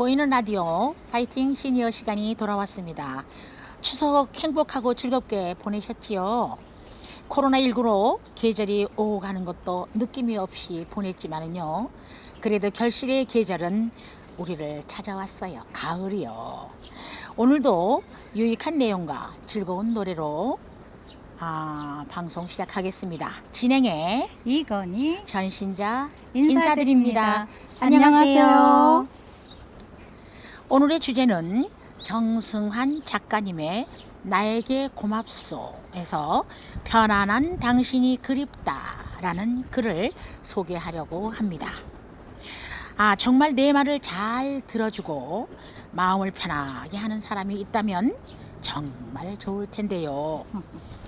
보이는 라디오 파이팅 시니어 시간이 돌아왔습니다. 추석 행복하고 즐겁게 보내셨지요? 코로나19로 계절이 오고 가는 것도 느낌이 없이 보냈지만은요. 그래도 결실의 계절은 우리를 찾아왔어요. 가을이요. 오늘도 유익한 내용과 즐거운 노래로 방송 시작하겠습니다. 진행해 이건희 전신자 인사드립니다. 안녕하세요. 오늘의 주제는 정승환 작가님의 나에게 고맙소에서 편안한 당신이 그립다라는 글을 소개하려고 합니다. 정말 내 말을 잘 들어주고 마음을 편하게 하는 사람이 있다면 정말 좋을 텐데요.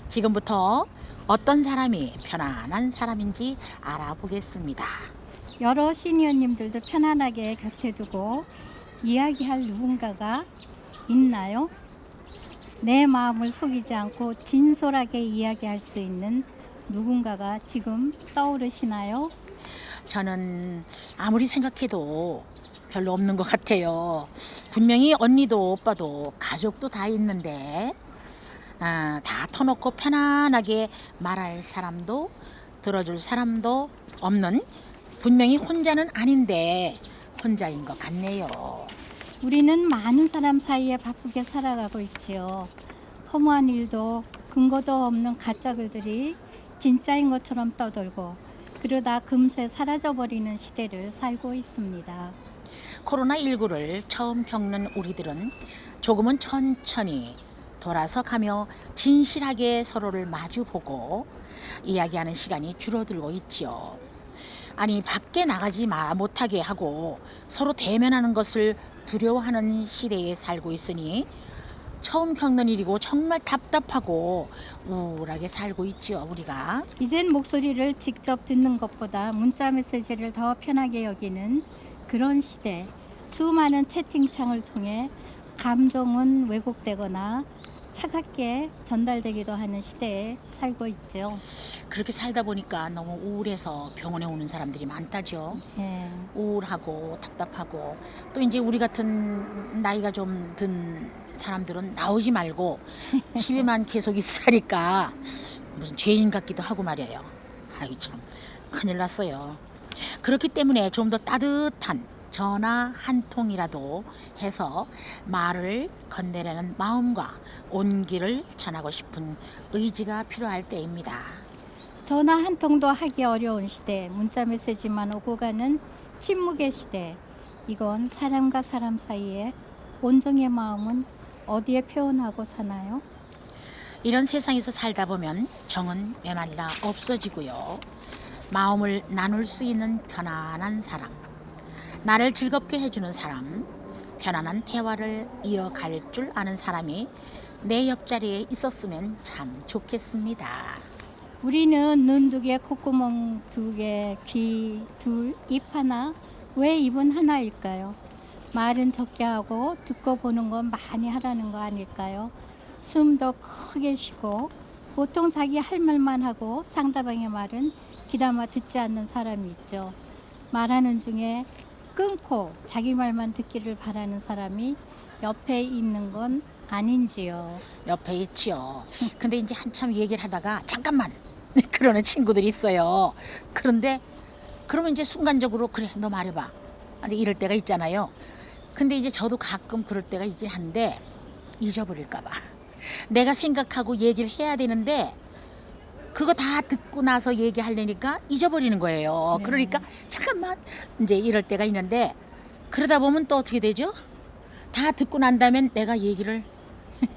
지금부터 어떤 사람이 편안한 사람인지 알아보겠습니다. 여러 시니어님들도 편안하게 곁에 두고 이야기할 누군가가 있나요? 내 마음을 속이지 않고 진솔하게 이야기할 수 있는 누군가가 지금 떠오르시나요? 저는 아무리 생각해도 별로 없는 것 같아요. 분명히 언니도 오빠도 가족도 다 있는데 다 터놓고 편안하게 말할 사람도 들어줄 사람도 없는, 분명히 혼자는 아닌데 혼자인 것 같네요. 우리는 많은 사람 사이에 바쁘게 살아가고 있지요. 허무한 일도 근거도 없는 가짜 글들이 진짜인 것처럼 떠돌고 그러다 금세 사라져버리는 시대를 살고 있습니다. 코로나19를 처음 겪는 우리들은 조금은 천천히 돌아서 가며 진실하게 서로를 마주보고 이야기하는 시간이 줄어들고 있지요. 밖에 나가지 못하게 하고 서로 대면하는 것을 두려워하는 시대에 살고 있으니 처음 겪는 일이고 정말 답답하고 우울하게 살고 있지요, 우리가. 이젠 목소리를 직접 듣는 것보다 문자 메시지를 더 편하게 여기는 그런 시대. 수많은 채팅창을 통해 감정은 왜곡되거나 차갑게 전달되기도 하는 시대에 살고 있죠. 그렇게 살다 보니까 너무 우울해서 병원에 오는 사람들이 많다죠. 예. 우울하고 답답하고, 또 이제 우리 같은 나이가 좀 든 사람들은 나오지 말고 집에만 계속 있으니까 무슨 죄인 같기도 하고 말이에요. 아이 참 큰일 났어요. 그렇기 때문에 좀 더 따뜻한 전화 한 통이라도 해서 말을 건네려는 마음과 온기를 전하고 싶은 의지가 필요할 때입니다. 전화 한 통도 하기 어려운 시대, 문자 메시지만 오고 가는 침묵의 시대. 이건 사람과 사람 사이에 온정의 마음은 어디에 표현하고 사나요? 이런 세상에서 살다 보면 정은 메말라 없어지고요. 마음을 나눌 수 있는 편안한 사람, 나를 즐겁게 해주는 사람, 편안한 대화를 이어갈 줄 아는 사람이 내 옆자리에 있었으면 참 좋겠습니다. 우리는 눈 두 개, 콧구멍 두 개, 귀 둘, 입 하나, 왜 입은 하나일까요? 말은 적게 하고 듣고 보는 건 많이 하라는 거 아닐까요? 숨도 크게 쉬고 보통 자기 할 말만 하고 상대방의 말은 귀담아 듣지 않는 사람이 있죠. 말하는 중에 끊고 자기 말만 듣기를 바라는 사람이 옆에 있는 건 아닌지요. 옆에 있지요. 근데 이제 한참 얘기를 하다가 잠깐만 그러는 친구들이 있어요. 그런데 그러면 이제 순간적으로 그래 너 말해봐 이제 이럴 때가 있잖아요. 근데 이제 저도 가끔 그럴 때가 있긴 한데 잊어버릴까 봐 내가 생각하고 얘기를 해야 되는데 그거 다 듣고 나서 얘기하려니까 잊어버리는 거예요. 네. 그러니까 잠깐만 이제 이럴 때가 있는데, 그러다 보면 또 어떻게 되죠? 다 듣고 난 다음엔 내가 얘기를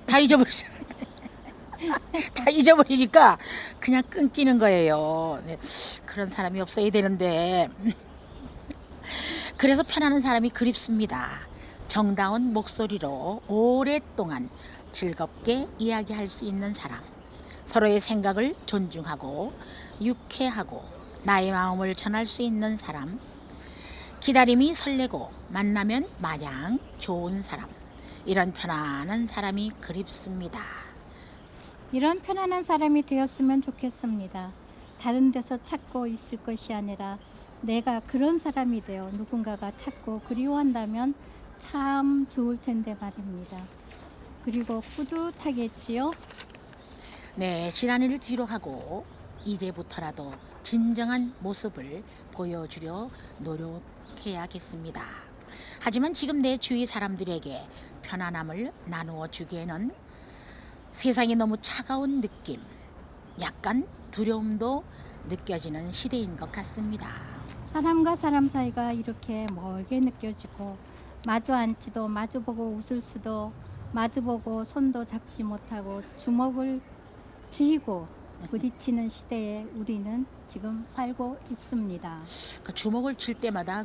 다 잊어버리잖아요. 다 잊어버리니까 그냥 끊기는 거예요. 네, 그런 사람이 없어야 되는데 그래서 편안한 사람이 그립습니다. 정다운 목소리로 오랫동안 즐겁게 이야기할 수 있는 사람, 서로의 생각을 존중하고 유쾌하고 나의 마음을 전할 수 있는 사람, 기다림이 설레고 만나면 마냥 좋은 사람, 이런 편안한 사람이 그립습니다. 이런 편안한 사람이 되었으면 좋겠습니다. 다른 데서 찾고 있을 것이 아니라 내가 그런 사람이 되어 누군가가 찾고 그리워한다면 참 좋을 텐데 말입니다. 그리고 뿌듯하겠지요? 네, 지난해를 뒤로 하고 이제부터라도 진정한 모습을 보여주려 노력해야겠습니다. 하지만 지금 내 주위 사람들에게 편안함을 나누어 주기에는 세상이 너무 차가운 느낌, 약간 두려움도 느껴지는 시대인 것 같습니다. 사람과 사람 사이가 이렇게 멀게 느껴지고 마주 앉지도 마주보고 웃을 수도 마주보고 손도 잡지 못하고 주먹을 쥐고 부딪히는 시대에 우리는 지금 살고 있습니다. 그 주먹을 칠 때마다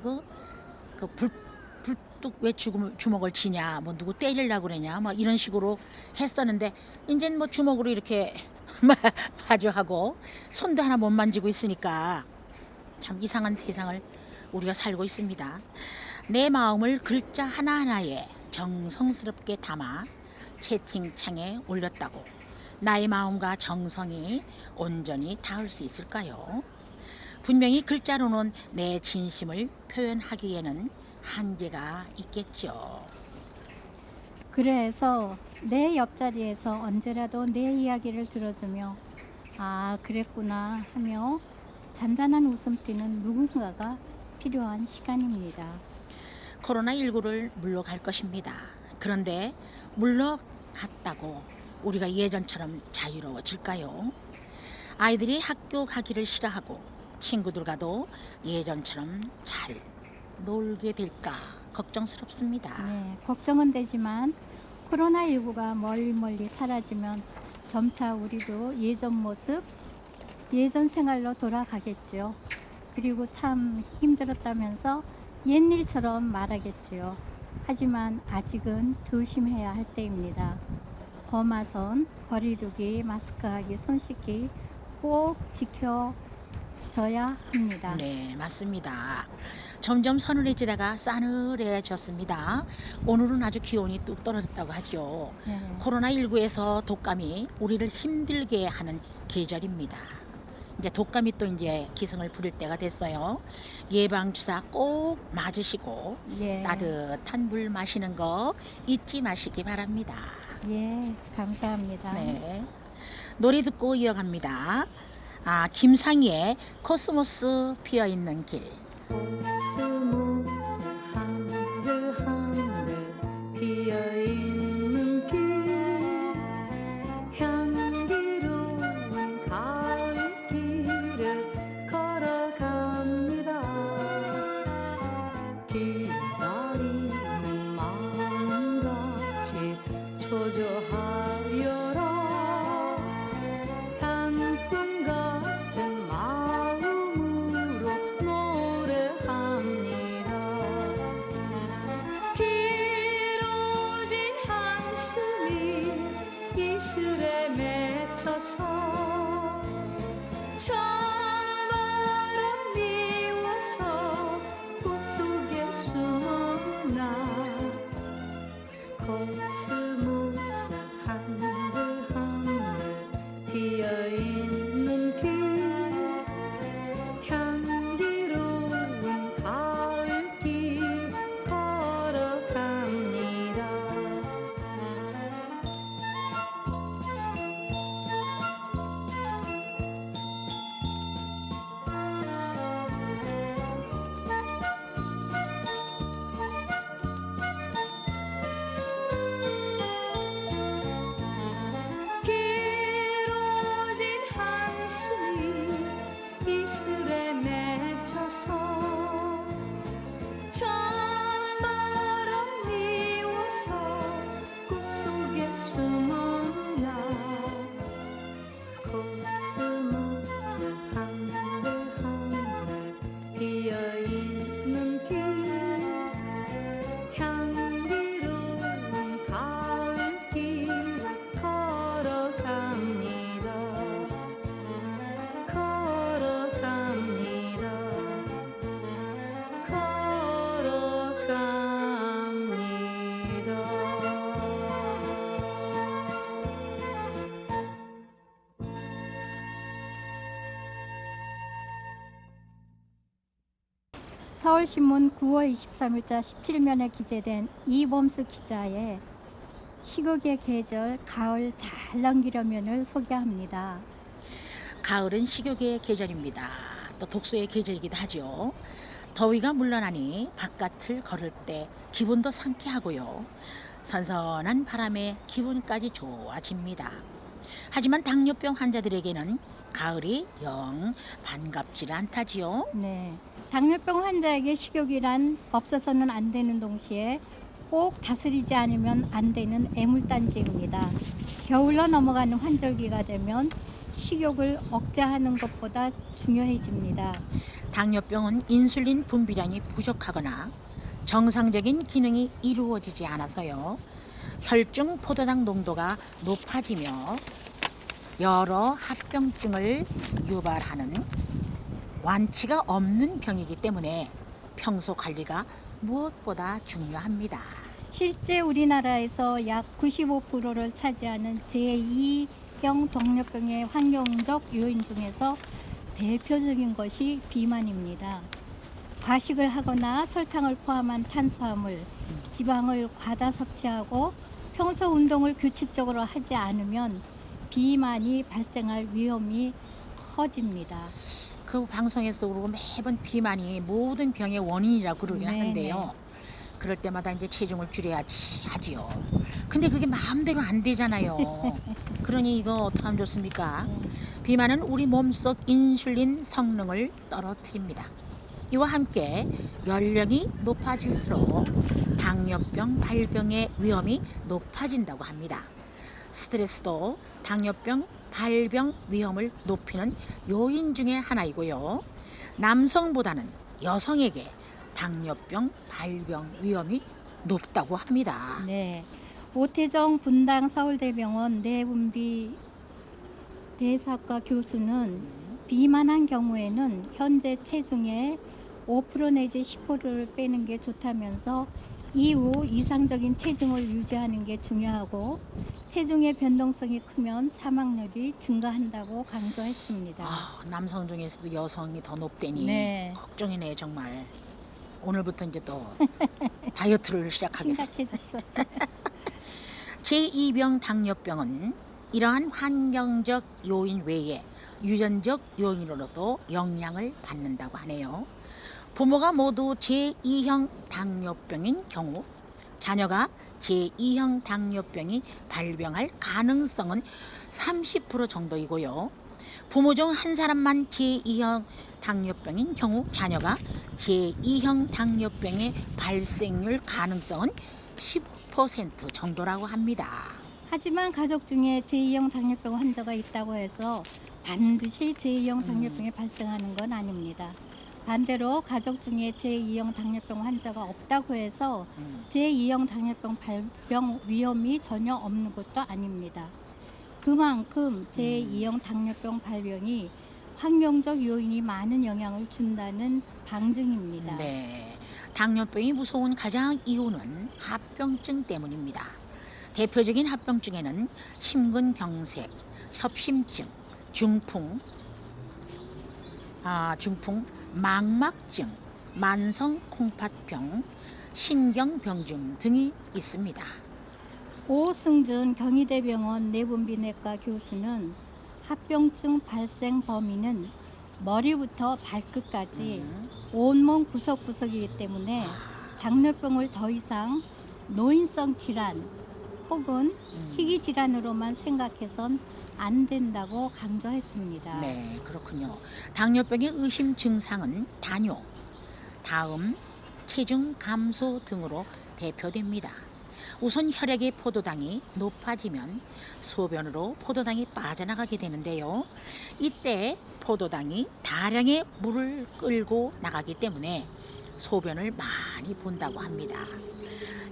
불뚝 왜 주먹을 치냐, 뭐 누구 때리려고 그러냐, 막 이런 식으로 했었는데 이제는 뭐 주먹으로 이렇게 마주하고 손도 하나 못 만지고 있으니까 참 이상한 세상을 우리가 살고 있습니다. 내 마음을 글자 하나하나에 정성스럽게 담아 채팅창에 올렸다고 나의 마음과 정성이 온전히 닿을 수 있을까요? 분명히 글자로는 내 진심을 표현하기에는 한계가 있겠죠. 그래서 내 옆자리에서 언제라도 내 이야기를 들어주며 아 그랬구나 하며 잔잔한 웃음 띠는 누군가가 필요한 시간입니다. 코로나19를 물러갈 것입니다. 그런데 물러갔다고 우리가 예전처럼 자유로워질까요? 아이들이 학교 가기를 싫어하고 친구들과도 예전처럼 잘 놀게 될까 걱정스럽습니다. 네, 걱정은 되지만 코로나19가 멀리 사라지면 점차 우리도 예전 모습, 예전 생활로 돌아가겠죠. 그리고 참 힘들었다면서 옛일처럼 말하겠지요. 하지만 아직은 조심해야 할 때입니다. 거마선, 거리두기, 마스크하기, 손 씻기 꼭 지켜줘야 합니다. 네, 맞습니다. 점점 서늘해지다가 싸늘해졌습니다. 오늘은 아주 기온이 뚝 떨어졌다고 하죠. 네. 코로나19에서 독감이 우리를 힘들게 하는 계절입니다. 이제 독감이 또 이제 기승을 부릴 때가 됐어요. 예방 주사 꼭 맞으시고 예. 따뜻한 물 마시는 거 잊지 마시기 바랍니다. 예, 감사합니다. 네. 노래 듣고 이어갑니다. 김상희의 코스모스 피어 있는 길. 코스모스 하늘하늘 피어있는 길 향기로운 가을길을 걸어갑니다. 기다리는 마음같이 초조하여라 단풍 같은 마음으로 노래합니다. 서울신문 9월 23일자 17면에 기재된 이범수 기자의 식욕의 계절 가을 잘 넘기려면을 소개합니다. 가을은 식욕의 계절입니다. 또 독서의 계절이기도 하죠. 더위가 물러나니 바깥을 걸을 때 기분도 상쾌하고요. 선선한 바람에 기분까지 좋아집니다. 하지만 당뇨병 환자들에게는 가을이 영 반갑질 않다지요. 네, 당뇨병 환자에게 식욕이란 없어서는 안 되는 동시에 꼭 다스리지 않으면 안 되는 애물단지입니다. 겨울로 넘어가는 환절기가 되면 식욕을 억제하는 것보다 중요해집니다. 당뇨병은 인슐린 분비량이 부족하거나 정상적인 기능이 이루어지지 않아서요. 혈중 포도당 농도가 높아지며 여러 합병증을 유발하는 완치가 없는 병이기 때문에 평소 관리가 무엇보다 중요합니다. 실제 우리나라에서 약 95%를 차지하는 제2형 당뇨병의 환경적 요인 중에서 대표적인 것이 비만입니다. 과식을 하거나 설탕을 포함한 탄수화물, 지방을 과다 섭취하고 평소 운동을 규칙적으로 하지 않으면 비만이 발생할 위험이 커집니다. 그 방송에서 그러고 매번 비만이 모든 병의 원인이라고 그러긴 네네. 하는데요. 그럴 때마다 이제 체중을 줄여야지 하지요. 근데 그게 마음대로 안 되잖아요. 그러니 이거 어떻게 하면 좋습니까? 비만은 우리 몸속 인슐린 성능을 떨어뜨립니다. 이와 함께 연령이 높아질수록 당뇨병 발병의 위험이 높아진다고 합니다. 스트레스도 당뇨병 발병 위험을 높이는 요인 중에 하나이고요. 남성보다는 여성에게 당뇨병 발병 위험이 높다고 합니다. 네, 오태정 분당 서울대병원 뇌분비 대사과 교수는 비만한 경우에는 현재 체중의 5% 내지 10%를 빼는 게 좋다면서 이후 이상적인 체중을 유지하는 게 중요하고 체중의 변동성이 크면 사망률이 증가한다고 강조했습니다. 남성 중에서도 여성이 더 높다니 네. 걱정이네요 정말. 오늘부터 이제 또 다이어트를 시작하겠습니다. 심각해졌었어요. 제2병 당뇨병은 이러한 환경적 요인 외에 유전적 요인으로도 영향을 받는다고 하네요. 부모가 모두 제2형 당뇨병인 경우 자녀가 제2형 당뇨병이 발병할 가능성은 30% 정도이고요. 부모 중 한 사람만 제2형 당뇨병인 경우 자녀가 제2형 당뇨병의 발생률 가능성은 15% 정도라고 합니다. 하지만 가족 중에 제2형 당뇨병 환자가 있다고 해서 반드시 제2형 당뇨병이 발생하는 건 아닙니다. 반대로 가족 중에 제2형 당뇨병 환자가 없다고 해서 제2형 당뇨병 발병 위험이 전혀 없는 것도 아닙니다. 그만큼 제2형 당뇨병 발병이 환경적 요인이 많은 영향을 준다는 방증입니다. 네, 당뇨병이 무서운 가장 이유는 합병증 때문입니다. 대표적인 합병증에는 심근경색, 협심증, 중풍, 망막증, 만성 콩팥병, 신경병증 등이 있습니다. 오승준 경희대병원 뇌분비내과 교수는 합병증 발생 범위는 머리부터 발끝까지 온몸 구석구석이기 때문에 당뇨병을 더 이상 노인성 질환 혹은 희귀 질환으로만 생각해선 안 된다고 강조했습니다. 네, 그렇군요. 당뇨병의 의심 증상은 다뇨, 다음, 체중 감소 등으로 대표됩니다. 우선 혈액의 포도당이 높아지면 소변으로 포도당이 빠져나가게 되는데요. 이때 포도당이 다량의 물을 끌고 나가기 때문에 소변을 많이 본다고 합니다.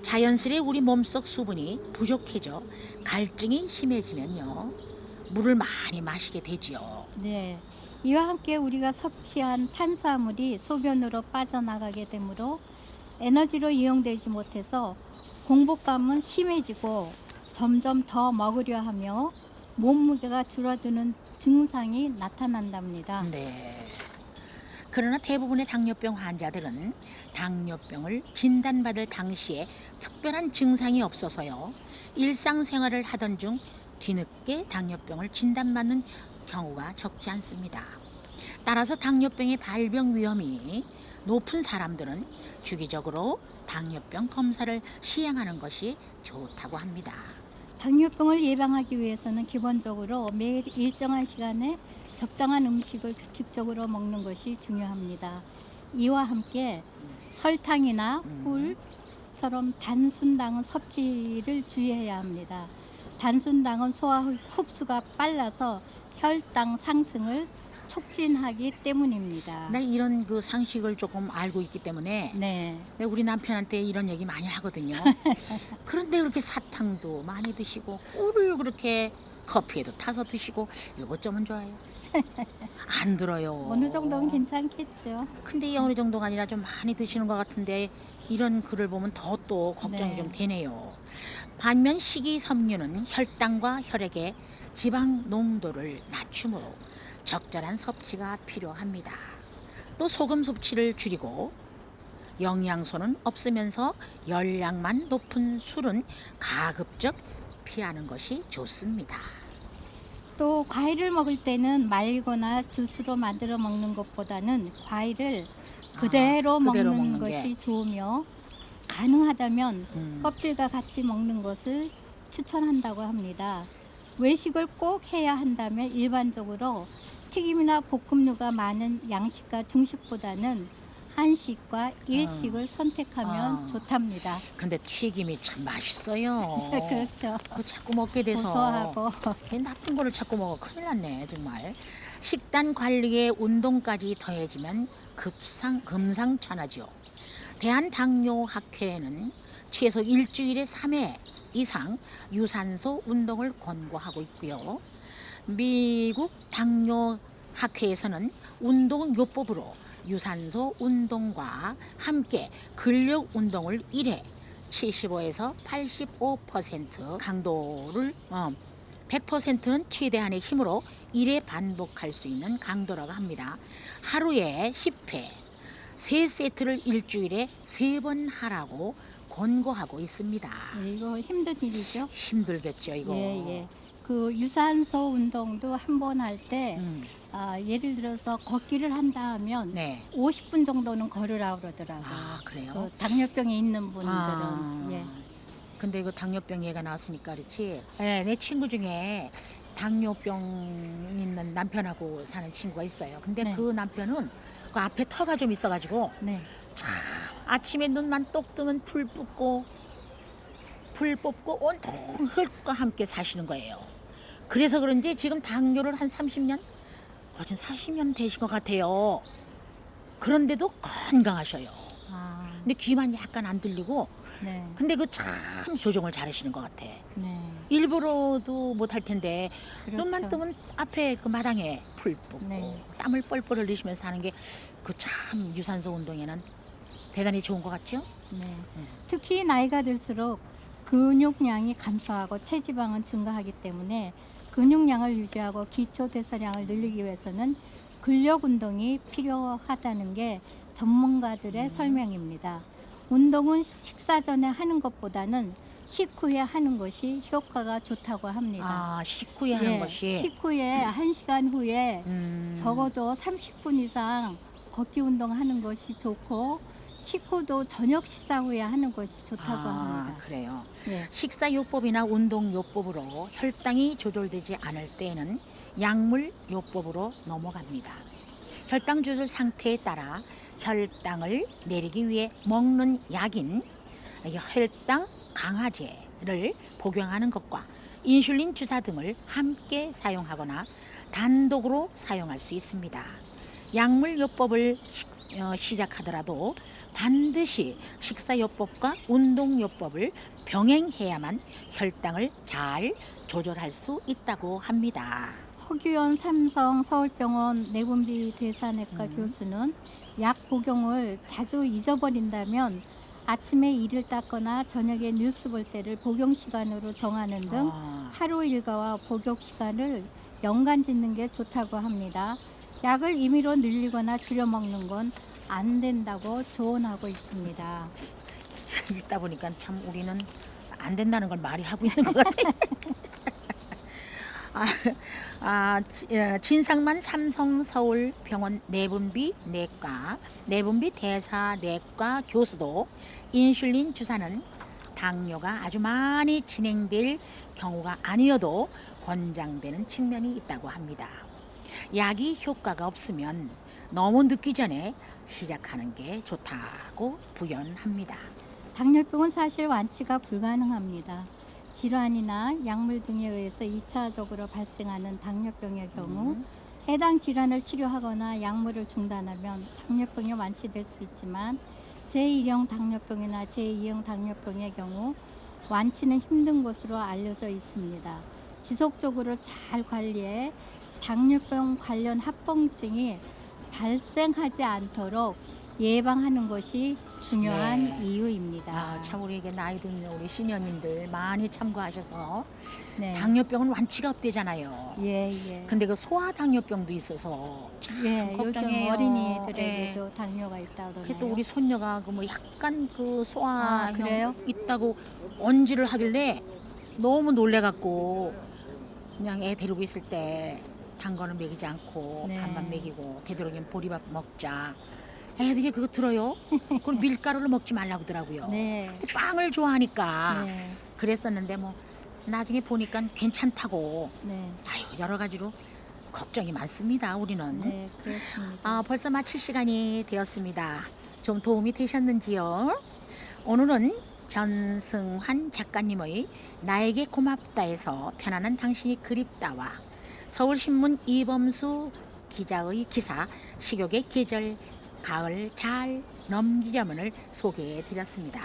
자연스레 우리 몸속 수분이 부족해져 갈증이 심해지면요. 물을 많이 마시게 되지요. 네. 이와 함께 우리가 섭취한 탄수화물이 소변으로 빠져나가게 되므로 에너지로 이용되지 못해서 공복감은 심해지고 점점 더 먹으려 하며 몸무게가 줄어드는 증상이 나타난답니다. 네. 그러나 대부분의 당뇨병 환자들은 당뇨병을 진단받을 당시에 특별한 증상이 없어서요. 일상생활을 하던 중 뒤늦게 당뇨병을 진단받는 경우가 적지 않습니다. 따라서 당뇨병의 발병 위험이 높은 사람들은 주기적으로 당뇨병 검사를 시행하는 것이 좋다고 합니다. 당뇨병을 예방하기 위해서는 기본적으로 매일 일정한 시간에 적당한 음식을 규칙적으로 먹는 것이 중요합니다. 이와 함께 설탕이나 꿀처럼 단순당 섭취를 주의해야 합니다. 단순당은 소화 흡수가 빨라서 혈당 상승을 촉진하기 때문입니다. 나 이런 그 상식을 조금 알고 있기 때문에 네. 우리 남편한테 이런 얘기 많이 하거든요. 그런데 그렇게 사탕도 많이 드시고 꿀을 그렇게 커피에도 타서 드시고 이거 어쩌면 좋아요? 안 들어요. 어느 정도는 괜찮겠죠. 근데 이 어느 정도가 아니라 좀 많이 드시는 것 같은데 이런 글을 보면 더 또 걱정이 네. 좀 되네요. 반면 식이섬유는 혈당과 혈액의 지방 농도를 낮추므로 적절한 섭취가 필요합니다. 또 소금 섭취를 줄이고 영양소는 없으면서 열량만 높은 술은 가급적 피하는 것이 좋습니다. 또 과일을 먹을 때는 말거나 주스로 만들어 먹는 것보다는 과일을 그대로 그대로 먹는 먹는 것이 게. 좋으며 가능하다면 음. 껍질과 같이 먹는 것을 추천한다고 합니다. 외식을 꼭 해야 한다면 일반적으로 튀김이나 볶음류가 많은 양식과 중식보다는 한식과 일식을 선택하면 좋답니다. 근데 튀김이 참 맛있어요. 그렇죠. 그거 자꾸 먹게 돼서 고소하고 이 나쁜 거를 자꾸 먹어 큰일 났네 정말. 식단 관리에 운동까지 더해지면 금상첨화죠. 대한당뇨학회에는 최소 일주일에 3회 이상 유산소 운동을 권고하고 있고요. 미국 당뇨학회에서는 운동요법으로 유산소 운동과 함께 근력 운동을 1회 75에서 85% 강도를 100%는 최대한의 힘으로 1회 반복할 수 있는 강도라고 합니다. 하루에 10회, 3세트를 일주일에 3번 하라고 권고하고 있습니다. 이거 힘든 일이죠. 힘들겠죠 이거. 예. 그 유산소 운동도 한 번 할 때 예를 들어서 걷기를 한다 하면 네. 50분 정도는 걸으라고 그러더라고요. 그래요? 그 당뇨병이 있는 분들은. 예. 근데 그 당뇨병 얘가 나왔으니까 그렇지. 네, 내 친구 중에 당뇨병 있는 남편하고 사는 친구가 있어요. 근데 네. 그 남편은 그 앞에 터가 좀 있어가지고 네. 아침에 눈만 똑 뜨면 불 뽑고 온통 흙과 함께 사시는 거예요. 그래서 그런지 지금 당뇨를 한 30년, 거진 40년 되신 것 같아요. 그런데도 건강하셔요. 아, 근데 귀만 약간 안 들리고 네. 근데 그 참 조정을 잘하시는 것 같아. 네. 일부러도 못할 텐데 그렇죠. 눈만 뜨면 앞에 그 마당에 풀 뽑고 네. 땀을 뻘뻘 흘리시면서 하는 게 그 참 유산소 운동에는 대단히 좋은 것 같죠? 네. 특히 나이가 들수록 근육량이 감소하고 체지방은 증가하기 때문에 근육량을 유지하고 기초 대사량을 늘리기 위해서는 근력 운동이 필요하다는 게 전문가들의 설명입니다. 운동은 식사 전에 하는 것보다는 식후에 하는 것이 효과가 좋다고 합니다. 식후에 하는 것이 식후에 1시간 후에 적어도 30분 이상 걷기 운동하는 것이 좋고 식후도 저녁 식사 후에 하는 것이 좋다고 합니다. 그래요. 예. 식사요법이나 운동요법으로 혈당이 조절되지 않을 때에는 약물요법으로 넘어갑니다. 혈당 조절 상태에 따라 혈당을 내리기 위해 먹는 약인 혈당 강화제를 복용하는 것과 인슐린 주사 등을 함께 사용하거나 단독으로 사용할 수 있습니다. 약물요법을 시작하더라도 반드시 식사요법과 운동요법을 병행해야만 혈당을 잘 조절할 수 있다고 합니다. 허규현 삼성 서울병원 내분비 대사내과 교수는 약 복용을 자주 잊어버린다면 아침에 이를 닦거나 저녁에 뉴스 볼 때를 복용 시간으로 정하는 등 하루 일과와 복용 시간을 연관 짓는 게 좋다고 합니다. 약을 임의로 늘리거나 줄여 먹는 건 안 된다고 조언하고 있습니다. 읽다 보니까 참 우리는 안 된다는 걸 말이 하고 있는 것 같아. 진상만 삼성 서울병원 내분비 대사 내과 교수도 인슐린 주사는 당뇨가 아주 많이 진행될 경우가 아니어도 권장되는 측면이 있다고 합니다. 약이 효과가 없으면 너무 늦기 전에 시작하는 게 좋다고 부연합니다. 당뇨병은 사실 완치가 불가능합니다. 질환이나 약물 등에 의해서 2차적으로 발생하는 당뇨병의 경우 해당 질환을 치료하거나 약물을 중단하면 당뇨병이 완치될 수 있지만 제1형 당뇨병이나 제2형 당뇨병의 경우 완치는 힘든 것으로 알려져 있습니다. 지속적으로 잘 관리해 당뇨병 관련 합병증이 발생하지 않도록 예방하는 것이 중요한 네. 이유입니다. 참 우리에게 나이 든 우리 시니어님들 많이 참고하셔서 네. 당뇨병은 완치가 없대잖아요. 예, 예. 근데 그 소아당뇨병도 있어서 참 예, 요즘 걱정해요. 어린이들에게도 예. 당뇨가 있다고 그게 그러네요. 또 우리 손녀가 그 뭐 약간 그 소아형 그래요? 있다고 언지를 하길래 너무 놀래갖고 그냥 애 데리고 있을 때 단 거는 먹이지 않고 네. 밥만 먹이고 되도록이면 보리밥 먹자. 애들이 그거 들어요? 그걸 밀가루를 먹지 말라고 하더라고요. 네. 근데 빵을 좋아하니까 네. 그랬었는데 뭐 나중에 보니까 괜찮다고. 네. 아유 여러 가지로 걱정이 많습니다 우리는. 네, 그렇습니다. 벌써 마칠 시간이 되었습니다. 좀 도움이 되셨는지요? 오늘은 전승환 작가님의 나에게 고맙다에서 편안한 당신이 그립다와 서울신문 이범수 기자의 기사 식욕의 계절 가을 잘 넘기려면을 소개해 드렸습니다.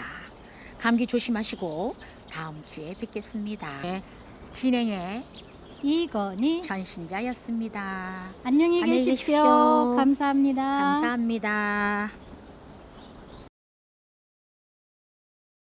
감기 조심하시고 다음 주에 뵙겠습니다. 진행의 이건희 전신자였습니다. 안녕히 안녕히 계십시오. 계십시오. 감사합니다. 감사합니다.